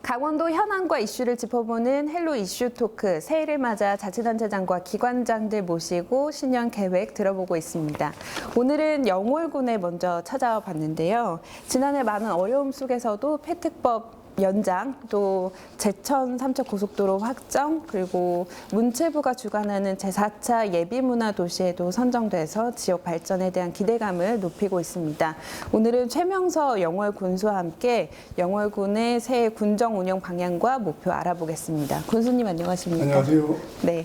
강원도 현안과 이슈를 짚어보는 헬로 이슈 토크, 새해를 맞아 자치단체장과 기관장들 모시고 신년 계획 들어보고 있습니다. 오늘은 영월군에 먼저 찾아와 봤는데요. 지난해 많은 어려움 속에서도 폐특법 연장, 또 제천 삼척고속도로 확정, 그리고 문체부가 주관하는 제4차 예비문화도시에도 선정돼서 지역 발전에 대한 기대감을 높이고 있습니다. 오늘은 최명서 영월군수와 함께 영월군의 새해 군정 운영 방향과 목표 알아보겠습니다. 군수님 안녕하십니까? 안녕하세요. 네,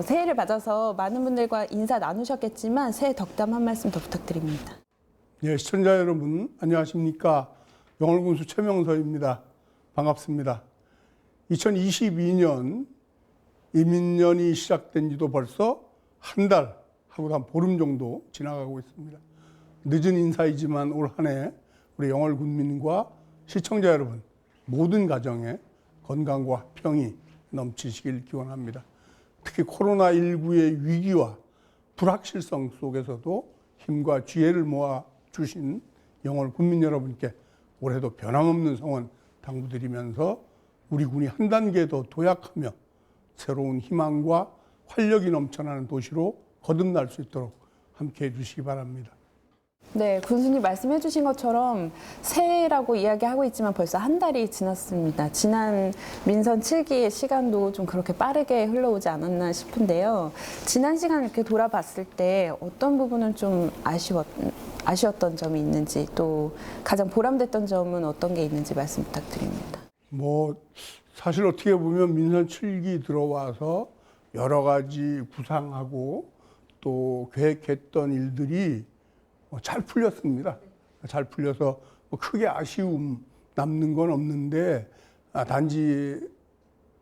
새해를 맞아서 많은 분들과 인사 나누셨겠지만 새해 덕담 한 말씀 더 부탁드립니다. 네, 시청자 여러분 안녕하십니까? 영월군수 최명서입니다. 반갑습니다. 2022년 이민년이 시작된 지도 벌써 한 달 하고 한 보름 정도 지나가고 있습니다. 늦은 인사이지만 올 한 해 우리 영월군민과 시청자 여러분 모든 가정에 건강과 평이 넘치시길 기원합니다. 특히 코로나19의 위기와 불확실성 속에서도 힘과 지혜를 모아 주신 영월군민 여러분께 올해도 변함없는 성원 당부드리면서 우리 군이 한 단계 더 도약하며 새로운 희망과 활력이 넘쳐나는 도시로 거듭날 수 있도록 함께해 주시기 바랍니다. 네, 군수님 말씀해 주신 것처럼 새해라고 이야기하고 있지만 벌써 한 달이 지났습니다. 지난 민선 7기의 시간도 좀 그렇게 빠르게 흘러오지 않았나 싶은데요. 지난 시간 이렇게 돌아봤을 때 어떤 부분은 좀 아쉬웠던 점이 있는지, 또 가장 보람됐던 점은 어떤 게 있는지 말씀 부탁드립니다. 사실 어떻게 보면 민선 7기 들어와서 여러 가지 구상하고 또 계획했던 일들이 잘 풀렸습니다. 잘 풀려서 크게 아쉬움 남는 건 없는데, 단지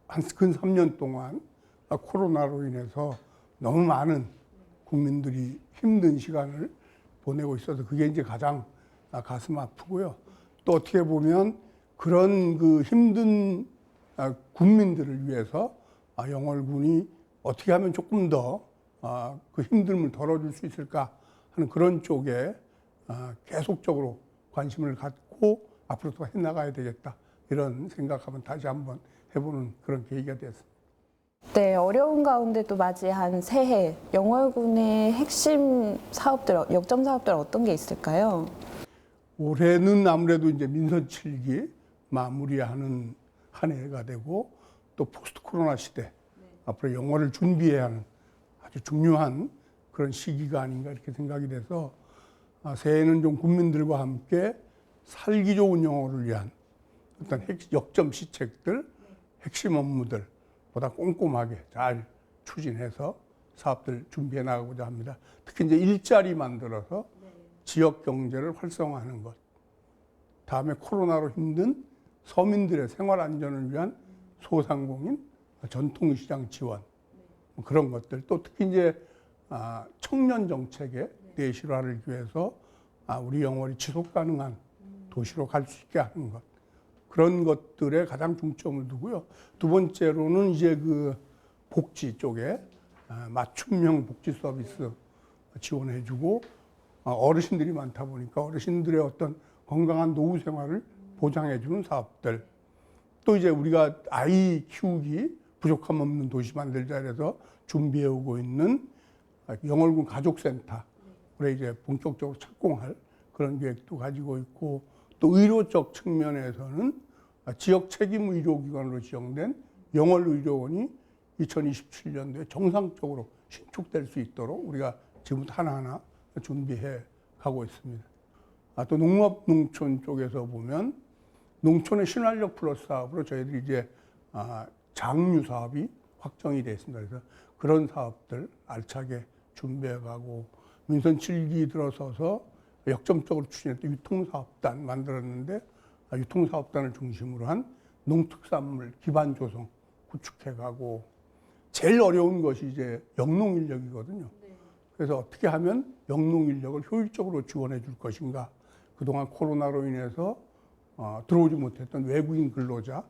한 근 3년 동안 코로나로 인해서 너무 많은 국민들이 힘든 시간을 보내고 있어서 그게 이제 가장 가슴 아프고요. 또 어떻게 보면 그런 그 힘든 국민들을 위해서 영월군이 어떻게 하면 조금 더 그 힘듦을 덜어줄 수 있을까 하는 그런 쪽에 계속적으로 관심을 갖고 앞으로 더 해나가야 되겠다, 이런 생각하면 다시 한번 해보는 그런 계기가 됐습니다. 네, 어려운 가운데 또 맞이한 새해, 영월군의 핵심 사업들, 역점 사업들 어떤 게 있을까요? 올해는 아무래도 이제 민선 7기 마무리하는 한 해가 되고, 또 포스트 코로나 시대, 앞으로 영월을 준비해야 하는 아주 중요한 그런 시기가 아닌가 이렇게 생각이 돼서, 새해는 좀 국민들과 함께 살기 좋은 영월을 위한 어떤 역점 시책들, 핵심 업무들 보다 꼼꼼하게 잘 추진해서 사업들 준비해 나가고자 합니다. 특히 이제 일자리 만들어서 지역 경제를 활성화하는 것, 다음에 코로나로 힘든 서민들의 생활 안전을 위한 소상공인 전통시장 지원, 그런 것들, 또 특히 이제 청년 정책의 내실화를 위해서 우리 영월이 지속 가능한 도시로 갈 수 있게 하는 것, 그런 것들에 가장 중점을 두고요. 두 번째로는 이제 그 복지 쪽에 맞춤형 복지 서비스 지원해주고, 어르신들이 많다 보니까 어르신들의 어떤 건강한 노후 생활을 보장해주는 사업들, 또 이제 우리가 아이 키우기 부족함 없는 도시 만들자 해서 준비해오고 있는 영월군 가족센터, 올해 이제 본격적으로 착공할 그런 계획도 가지고 있고, 또 의료적 측면에서는 지역 책임 의료기관으로 지정된 영월의료원이 2027년도에 정상적으로 신축될 수 있도록 우리가 지금부터 하나하나 준비해 가고 있습니다. 또 농업 농촌 쪽에서 보면 농촌의 신활력 플러스 사업으로 저희들이 이제 장류 사업이 확정이 되어 있습니다. 그래서 그런 사업들 알차게 준비해 가고, 민선 7기 들어서서 역점적으로 추진했던 유통사업단 만들었는데, 유통사업단을 중심으로 한 농특산물 기반 조성 구축해 가고, 제일 어려운 것이 이제 영농인력이거든요. 그래서 어떻게 하면 영농인력을 효율적으로 지원해 줄 것인가. 그동안 코로나로 인해서 들어오지 못했던 외국인 근로자,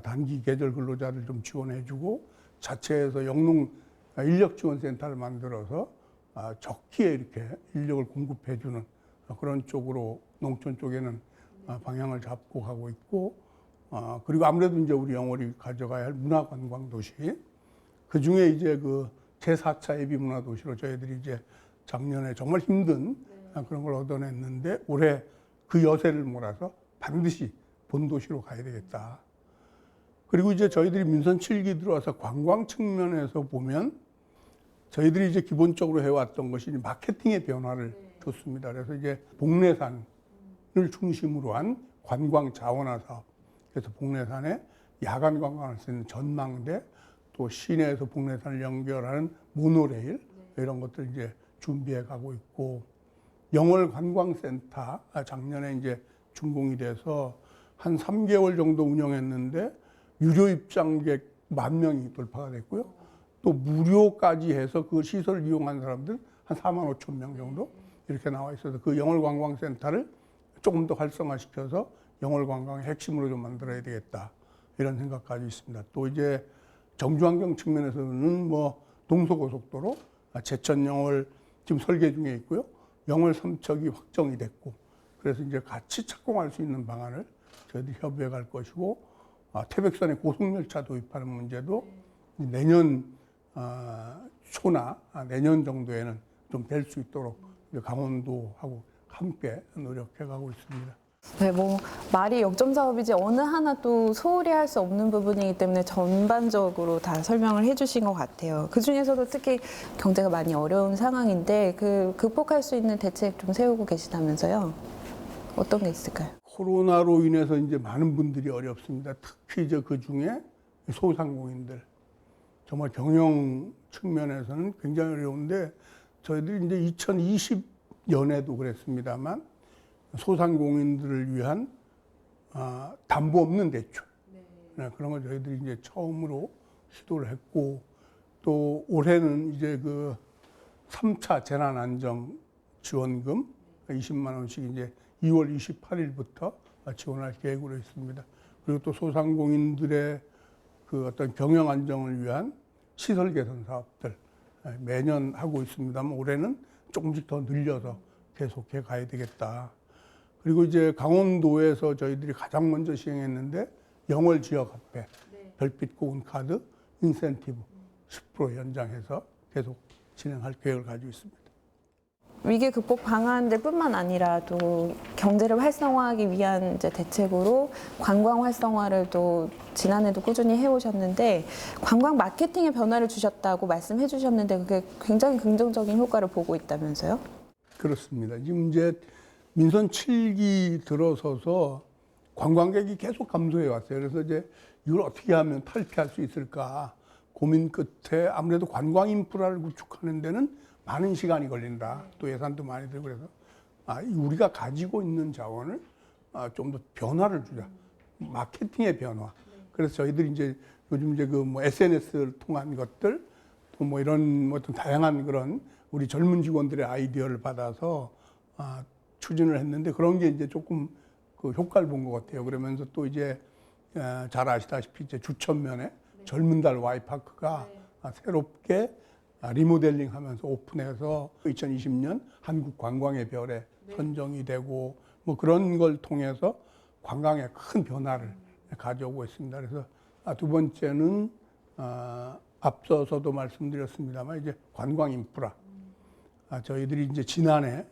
단기 계절 근로자를 좀 지원해 주고, 자체에서 영농 인력지원센터를 만들어서 적기에 이렇게 인력을 공급해 주는 그런 쪽으로 농촌 쪽에는 방향을 잡고 가고 있고, 그리고 아무래도 이제 우리 영월이 가져가야 할 문화관광도시. 그 중에 이제 그 제4차 예비문화도시로 저희들이 이제 작년에 정말 힘든 그런 걸 얻어냈는데 올해 그 여세를 몰아서 반드시 본도시로 가야 되겠다. 그리고 이제 저희들이 민선 7기 들어와서 관광 측면에서 보면 저희들이 이제 기본적으로 해왔던 것이 마케팅의 변화를 줬습니다. 그래서 이제 복례산을 중심으로 한 관광 자원화 사업. 그래서 복례산에 야간 관광할 수 있는 전망대, 또 시내에서 복례산을 연결하는 모노레일 이런 것들 이제 준비해 가고 있고, 영월 관광센터 작년에 이제 준공이 돼서 한 3개월 정도 운영했는데 유료 입장객 10,000명이 돌파가 됐고요. 또 무료까지 해서 그 시설을 이용한 사람들 한 45,000명 정도 이렇게 나와 있어서 그 영월 관광센터를 조금 더 활성화시켜서 영월 관광의 핵심으로 좀 만들어야 되겠다 이런 생각까지 있습니다. 또 이제 정주환경 측면에서는 뭐 동서고속도로 제천 영월 지금 설계 중에 있고요. 영월 삼척이 확정이 됐고, 그래서 이제 같이 착공할 수 있는 방안을 저희들이 협의해 갈 것이고, 태백산에 고속열차 도입하는 문제도 내년 초나 내년 정도에는 좀 될 수 있도록 강원도하고 함께 노력해 가고 있습니다. 네, 뭐 말이 역점 사업이지 어느 하나도 소홀히 할 수 없는 부분이기 때문에 전반적으로 다 설명을 해주신 것 같아요. 그 중에서도 특히 경제가 많이 어려운 상황인데 그 극복할 수 있는 대책 좀 세우고 계시다면서요? 어떤 게 있을까요? 코로나로 인해서 이제 많은 분들이 어렵습니다. 특히 이제 그 중에 소상공인들 정말 경영 측면에서는 굉장히 어려운데 저희들이 이제 2020년에도 그랬습니다만 소상공인들을 위한 담보 없는 대출 그런 걸 저희들이 이제 처음으로 시도를 했고, 또 올해는 이제 그 3차 재난안정 지원금 20만 원씩 이제 2월 28일부터 지원할 계획으로 있습니다. 그리고 또 소상공인들의 그 어떤 경영 안정을 위한 시설 개선 사업들 매년 하고 있습니다만 올해는 조금씩 더 늘려서 계속해 가야 되겠다. 그리고 이제 강원도에서 저희들이 가장 먼저 시행했는데 영월 지역 화폐, 별빛 고운 카드, 인센티브 10% 연장해서 계속 진행할 계획을 가지고 있습니다. 위기 극복 방안들뿐만 아니라 또 경제를 활성화하기 위한 이제 대책으로 관광 활성화를 또 지난해도 꾸준히 해오셨는데 관광 마케팅에 변화를 주셨다고 말씀해 주셨는데 그게 굉장히 긍정적인 효과를 보고 있다면서요? 그렇습니다. 지금 이제 민선 7기 들어서서 관광객이 계속 감소해 왔어요. 그래서 이제 이걸 어떻게 하면 탈피할 수 있을까 고민 끝에 아무래도 관광 인프라를 구축하는 데는 많은 시간이 걸린다. 또 예산도 많이 들고 그래서 우리가 가지고 있는 자원을 좀 더 변화를 주자. 마케팅의 변화. 그래서 저희들이 이제 요즘 이제 그 뭐 SNS를 통한 것들 또 뭐 이런 뭐 어떤 다양한 그런 우리 젊은 직원들의 아이디어를 받아서 추진을 했는데 그런 게 이제 조금 그 효과를 본 것 같아요. 그러면서 또 이제 잘 아시다시피 이제 주천면에 젊은 달 와이파크가 새롭게 리모델링 하면서 오픈해서 2020년 한국 관광의 별에 선정이 되고 뭐 그런 걸 통해서 관광에 큰 변화를 가져오고 있습니다. 그래서 두 번째는 앞서서도 말씀드렸습니다만 이제 관광 인프라. 저희들이 이제 지난해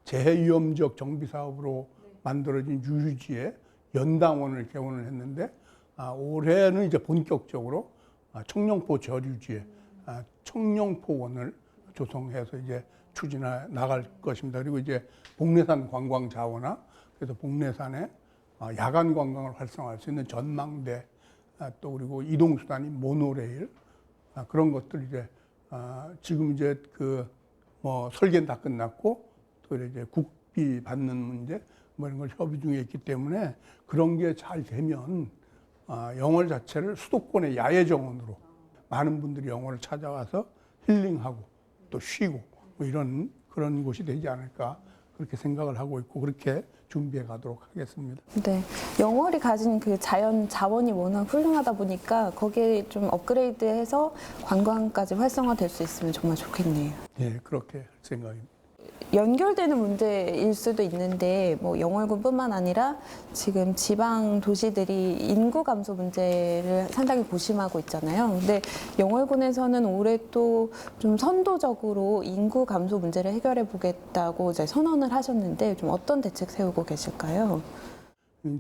재해위험 지역 정비 사업으로 만들어진 유유지에 연당원을 개원을 했는데 올해는 이제 본격적으로 청룡포 저류지에 청룡포원을 조성해서 이제 추진해 나갈 것입니다. 그리고 이제 복례산 관광 자원화, 그래서 복례산에 야간 관광을 활성화할 수 있는 전망대, 또 그리고 이동 수단이 모노레일 그런 것들 이제 지금 이제 그 뭐 설계는 다 끝났고 또 이제 국비 받는 문제 뭐 이런 걸 협의 중에 있기 때문에 그런 게 잘 되면 영월 자체를 수도권의 야외 정원으로 많은 분들이 영월을 찾아와서 힐링하고 또 쉬고 뭐 이런 그런 곳이 되지 않을까 그렇게 생각을 하고 있고 그렇게 준비해 가도록 하겠습니다. 네, 영월이 가진 그 자연 자원이 워낙 훌륭하다 보니까 거기에 좀 업그레이드해서 관광까지 활성화될 수 있으면 정말 좋겠네요. 예, 그렇게 생각입니다. 연결되는 문제일 수도 있는데 뭐 영월군뿐만 아니라 지금 지방 도시들이 인구 감소 문제를 상당히 고심하고 있잖아요. 근데 영월군에서는 올해 또 좀 선도적으로 인구 감소 문제를 해결해 보겠다고 이제 선언을 하셨는데 좀 어떤 대책 세우고 계실까요?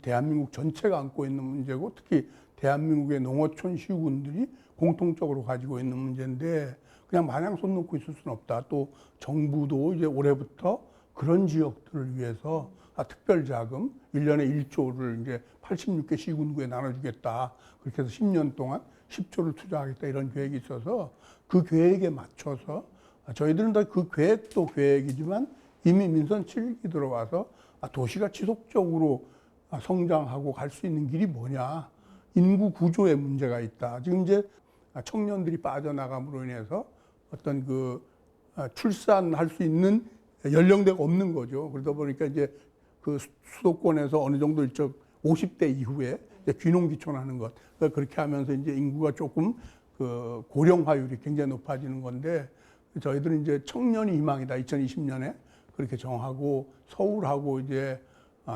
대한민국 전체가 안고 있는 문제고 특히 대한민국의 농어촌 시군들이 공통적으로 가지고 있는 문제인데 그냥 마냥 손 놓고 있을 수는 없다. 또 정부도 이제 올해부터 그런 지역들을 위해서 특별 자금 1년에 1조를 이제 86개 시군구에 나눠주겠다. 그렇게 해서 10년 동안 10조를 투자하겠다 이런 계획이 있어서 그 계획에 맞춰서 저희들은 다 그 계획도 계획이지만 이미 민선 7기 들어와서 도시가 지속적으로 성장하고 갈 수 있는 길이 뭐냐. 인구 구조에 문제가 있다. 지금 이제 청년들이 빠져나감으로 인해서 어떤 출산할 수 있는 연령대가 없는 거죠. 그러다 보니까 이제 그 수도권에서 어느 정도 50대 이후에 이제 귀농귀촌하는 것. 그러니까 그렇게 하면서 이제 인구가 조금 고령화율이 굉장히 높아지는 건데 저희들은 이제 청년이 희망이다. 2020년에 그렇게 정하고 서울하고 이제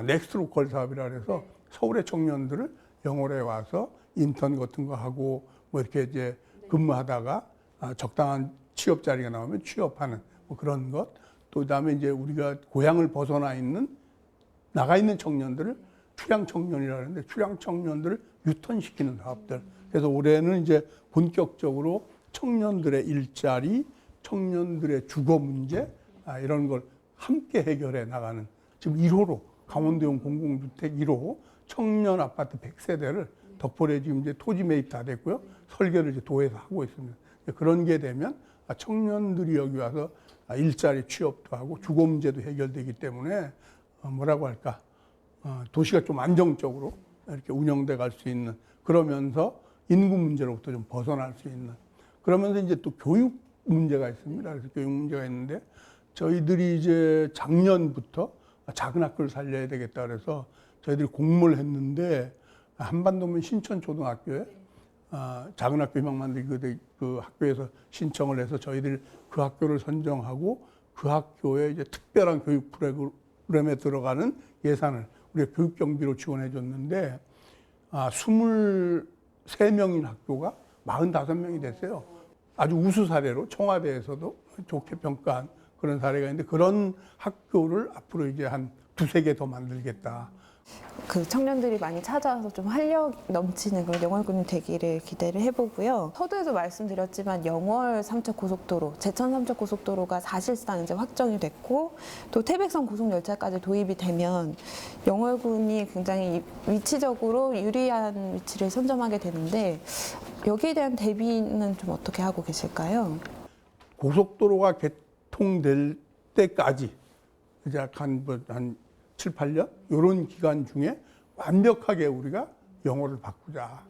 넥스트 로컬 사업이라 그래서 서울의 청년들을 영월에 와서 인턴 같은 거 하고 뭐 이렇게 이제 근무하다가 적당한 취업 자리가 나오면 취업하는 뭐 그런 것. 또 그다음에 이제 우리가 고향을 벗어나 있는 나가 있는 청년들을 출향 청년이라 하는데 출향 청년들을 유턴시키는 사업들. 그래서 올해는 이제 본격적으로 청년들의 일자리, 청년들의 주거 문제 이런 걸 함께 해결해 나가는 지금 1호로 강원도용 공공주택 1호 청년 아파트 100세대를 덕분에 지금 이제 토지 매입 다 됐고요. 설계를 이제 도에서 하고 있습니다. 그런 게 되면 청년들이 여기 와서 일자리 취업도 하고 주거 문제도 해결되기 때문에 뭐라고 할까 도시가 좀 안정적으로 이렇게 운영돼 갈 수 있는 그러면서 인구 문제로부터 좀 벗어날 수 있는 그러면서 이제 또 교육 문제가 있습니다. 그래서 교육 문제가 있는데 저희들이 이제 작년부터 작은 학교를 살려야 되겠다 그래서 저희들이 공모를 했는데 한반도면 신천초등학교에 작은 학교 희망 만들기 그 학교에서 신청을 해서 저희들이 그 학교를 선정하고 그 학교에 이제 특별한 교육 프로그램에 들어가는 예산을 우리가 교육 경비로 지원해 줬는데 23명인 학교가 45명이 됐어요. 아주 우수 사례로 청와대에서도 좋게 평가한 그런 사례가 있는데 그런 학교를 앞으로 이제 한 2-3개 더 만들겠다. 그 청년들이 많이 찾아와서 좀 활력 넘치는 그런 영월군이 되기를 기대를 해보고요. 서두에도 말씀드렸지만 영월 삼척고속도로, 제천 삼척고속도로가 사실상 이제 확정이 됐고 또 태백선 고속열차까지 도입이 되면 영월군이 굉장히 위치적으로 유리한 위치를 선점하게 되는데 여기에 대한 대비는 좀 어떻게 하고 계실까요? 고속도로가 개통될 때까지 이제 한 7, 8년 이런 기간 중에 완벽하게 우리가 영월을 바꾸자.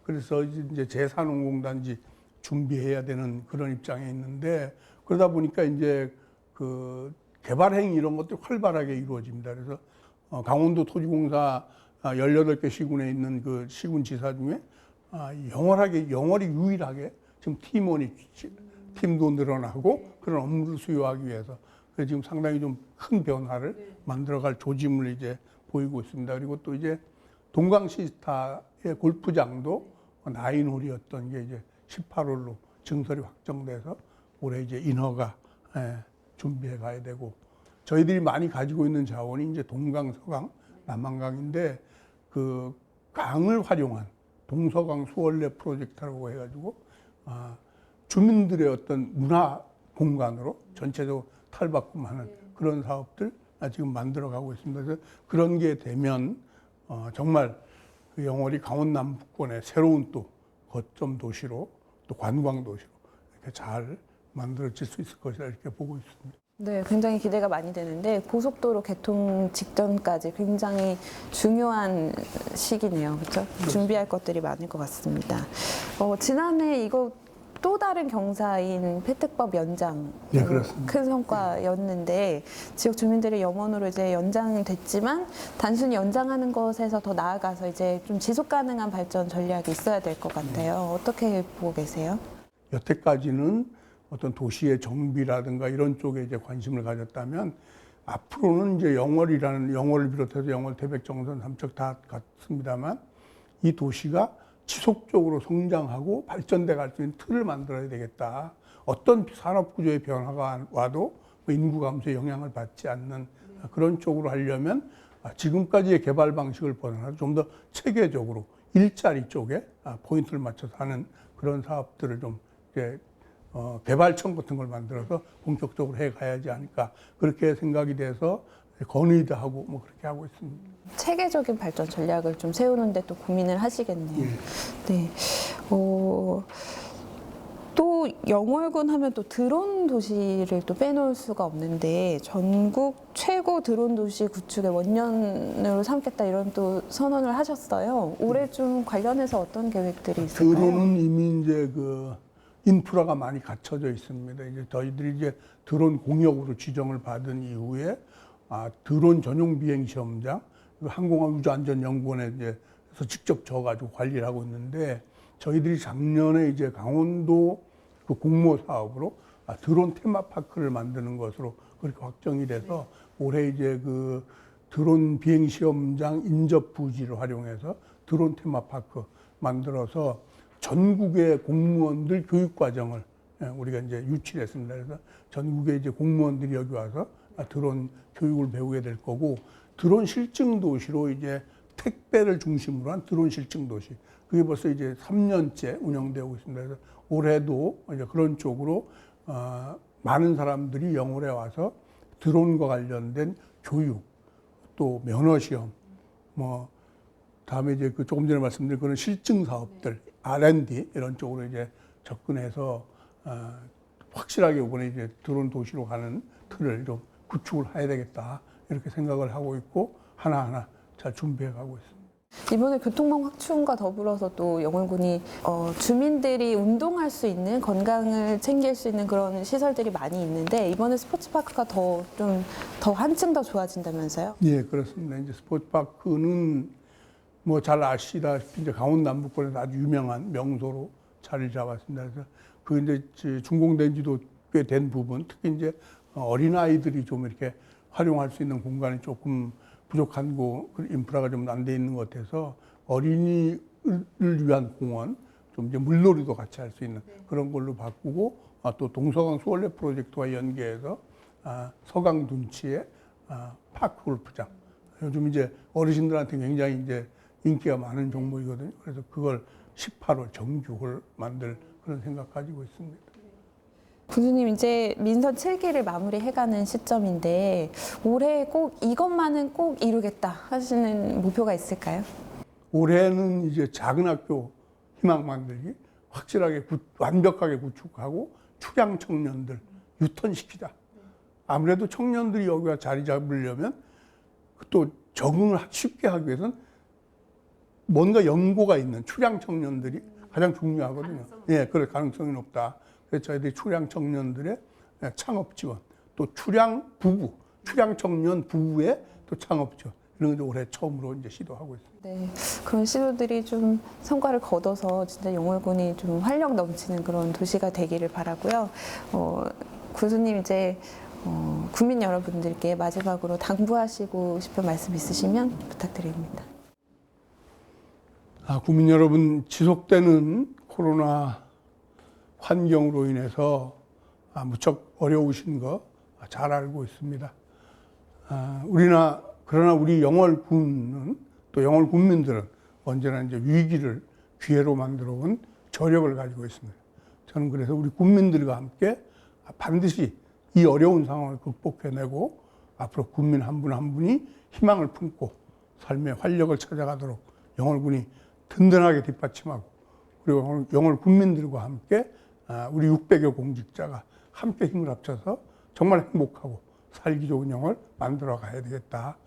그래서 이제 제4농공단지 준비해야 되는 그런 입장에 있는데 그러다 보니까 이제 그 개발 행위 이런 것들이 활발하게 이루어집니다. 그래서 강원도 토지공사 18개 시군에 있는 그 시군 지사 중에 영월이 유일하게 지금 팀도 늘어나고 그런 업무를 수요하기 위해서 그래서 지금 상당히 좀 큰 변화를 만들어갈 조짐을 이제 보이고 있습니다. 그리고 또 이제 동강시스타의 골프장도 9홀이었던 게 이제 18홀로 증설이 확정돼서 올해 이제 인허가 준비해 가야 되고 저희들이 많이 가지고 있는 자원이 이제 동강, 서강, 남한강인데 그 강을 활용한 동서강 수원래 프로젝트라고 해가지고 주민들의 어떤 문화 공간으로 전체적으로 탈바꿈하는 그런 사업들 지금 만들어가고 있습니다. 그래서 그런 게 되면 정말 그 영월이 강원 남부권의 새로운 또 거점 도시로 또 관광 도시로 이렇게 잘 만들어질 수 있을 것이라 이렇게 보고 있습니다. 네, 굉장히 기대가 많이 되는데 고속도로 개통 직전까지 굉장히 중요한 시기네요. 그렇죠? 준비할 것들이 많을 것 같습니다. 지난해 이거 또 다른 경사인 폐특법 연장 네, 그렇습니다. 큰 성과였는데 지역 주민들의 염원으로 이제 연장됐지만 단순히 연장하는 것에서 더 나아가서 이제 좀 지속 가능한 발전 전략이 있어야 될 것 같아요. 어떻게 보고 계세요? 여태까지는 어떤 도시의 정비라든가 이런 쪽에 이제 관심을 가졌다면 앞으로는 이제 영월을 비롯해서 영월, 태백, 정선, 삼척 다 같습니다만 이 도시가 지속적으로 성장하고 발전돼 갈 수 있는 틀을 만들어야 되겠다. 어떤 산업 구조의 변화가 와도 인구 감소에 영향을 받지 않는 그런 쪽으로 하려면 지금까지의 개발 방식을 벗어나서 좀 더 체계적으로 일자리 쪽에 포인트를 맞춰서 하는 그런 사업들을 좀 이제 개발청 같은 걸 만들어서 본격적으로 해 가야지 않을까 그렇게 생각이 돼서 건의도 하고 뭐 그렇게 하고 있습니다. 체계적인 발전 전략을 좀 세우는데 또 고민을 하시겠네요. 예. 네. 또 영월군 하면 또 드론 도시를 또 빼놓을 수가 없는데 전국 최고 드론 도시 구축의 원년으로 삼겠다 이런 또 선언을 하셨어요. 올해 좀 관련해서 어떤 계획들이 있을까요? 드론은 이미 이제 그 인프라가 많이 갖춰져 있습니다. 이제 저희들이 이제 드론 공역으로 지정을 받은 이후에 드론 전용 비행 시험장, 항공우주안전연구원에 이제 서 직접 져가지고 관리를 하고 있는데 저희들이 작년에 이제 강원도 그 공모 사업으로 드론 테마파크를 만드는 것으로 그렇게 확정이 돼서 올해 이제 그 드론 비행 시험장 인접 부지를 활용해서 드론 테마파크 만들어서 전국의 공무원들 교육 과정을 우리가 이제 유치를 했습니다. 그래서 전국의 이제 공무원들이 여기 와서 드론 교육을 배우게 될 거고 드론 실증 도시로 이제 택배를 중심으로 한 드론 실증 도시. 그게 벌써 이제 3년째 운영되고 있습니다. 그래서 올해도 이제 그런 쪽으로 많은 사람들이 영월에 와서 드론과 관련된 교육, 또 면허 시험, 뭐 다음에 이제 그 조금 전에 말씀드린 그런 실증 사업들, R&D 이런 쪽으로 이제 접근해서 확실하게 이번에 이제 드론 도시로 가는 틀을 좀 구축을 해야 되겠다 이렇게 생각을 하고 있고 하나하나 잘 준비해 가고 있습니다. 이번에 교통망 확충과 더불어서 또 영월군이 주민들이 운동할 수 있는 건강을 챙길 수 있는 그런 시설들이 많이 있는데 이번에 스포츠파크가 더 한층 더 좋아진다면서요? 예, 그렇습니다. 이제 스포츠파크는 뭐 잘 아시다시피 이제 강원 남부권에서 아주 유명한 명소로 자리를 잡았습니다. 그래서 그 이제 준공된 지도 꽤 된 부분, 특히 이제 어린아이들이 좀 이렇게 활용할 수 있는 공간이 조금 부족한 인프라가 좀 안 돼 있는 것 같아서 어린이를 위한 공원, 좀 이제 물놀이도 같이 할 수 있는 그런 걸로 바꾸고 또 동서강 수원래 프로젝트와 연계해서 서강 둔치에 파크 골프장. 요즘 이제 어르신들한테 굉장히 이제 인기가 많은 종목이거든요. 그래서 그걸 18홀 정규홀 만들 그런 생각 가지고 있습니다. 군수님 이제 민선 7기를 마무리해가는 시점인데 올해 꼭 이것만은 꼭 이루겠다 하시는 목표가 있을까요? 올해는 이제 작은 학교 희망 만들기 확실하게 완벽하게 구축하고 출향 청년들 유턴시키자. 아무래도 청년들이 여기가 자리 잡으려면 또 적응을 쉽게 하기 위해서는 뭔가 연고가 있는 출향 청년들이 가장 중요하거든요. 예, 그럴 가능성이 높다. 그래서 저희들이 출향 청년들의 창업 지원, 또 출향 청년 부부의 또 창업 지원 이런 걸 올해 처음으로 이제 시도하고 있습니다. 네, 그런 시도들이 좀 성과를 거둬서 진짜 영월군이 좀 활력 넘치는 그런 도시가 되기를 바라고요. 군수님 이제 국민 여러분들께 마지막으로 당부하시고 싶은 말씀 있으시면 부탁드립니다. 국민 여러분, 지속되는 코로나 환경으로 인해서 무척 어려우신 거 잘 알고 있습니다. 그러나 우리 영월군은 또 영월 국민들은 언제나 이제 위기를 기회로 만들어 온 저력을 가지고 있습니다. 저는 그래서 우리 국민들과 함께 반드시 이 어려운 상황을 극복해내고 앞으로 국민 한 분 한 분이 희망을 품고 삶의 활력을 찾아가도록 영월군이 든든하게 뒷받침하고 그리고 영월 국민들과 함께 우리 600여 공직자가 함께 힘을 합쳐서 정말 행복하고 살기 좋은 영월 만들어 가야 되겠다.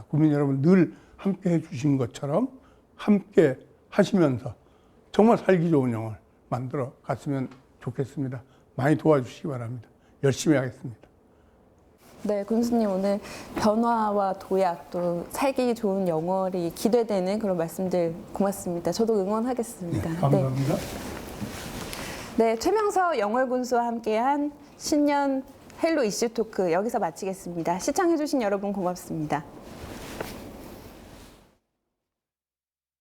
국민 여러분 늘 함께 해주신 것처럼 함께 하시면서 정말 살기 좋은 영월 만들어 갔으면 좋겠습니다. 많이 도와주시기 바랍니다. 열심히 하겠습니다. 네, 군수님 오늘 변화와 도약 또 살기 좋은 영월이 기대되는 그런 말씀들 고맙습니다. 저도 응원하겠습니다. 네, 감사합니다. 네, 최명서 영월군수와 함께한 신년 헬로 이슈 토크 여기서 마치겠습니다. 시청해주신 여러분 고맙습니다.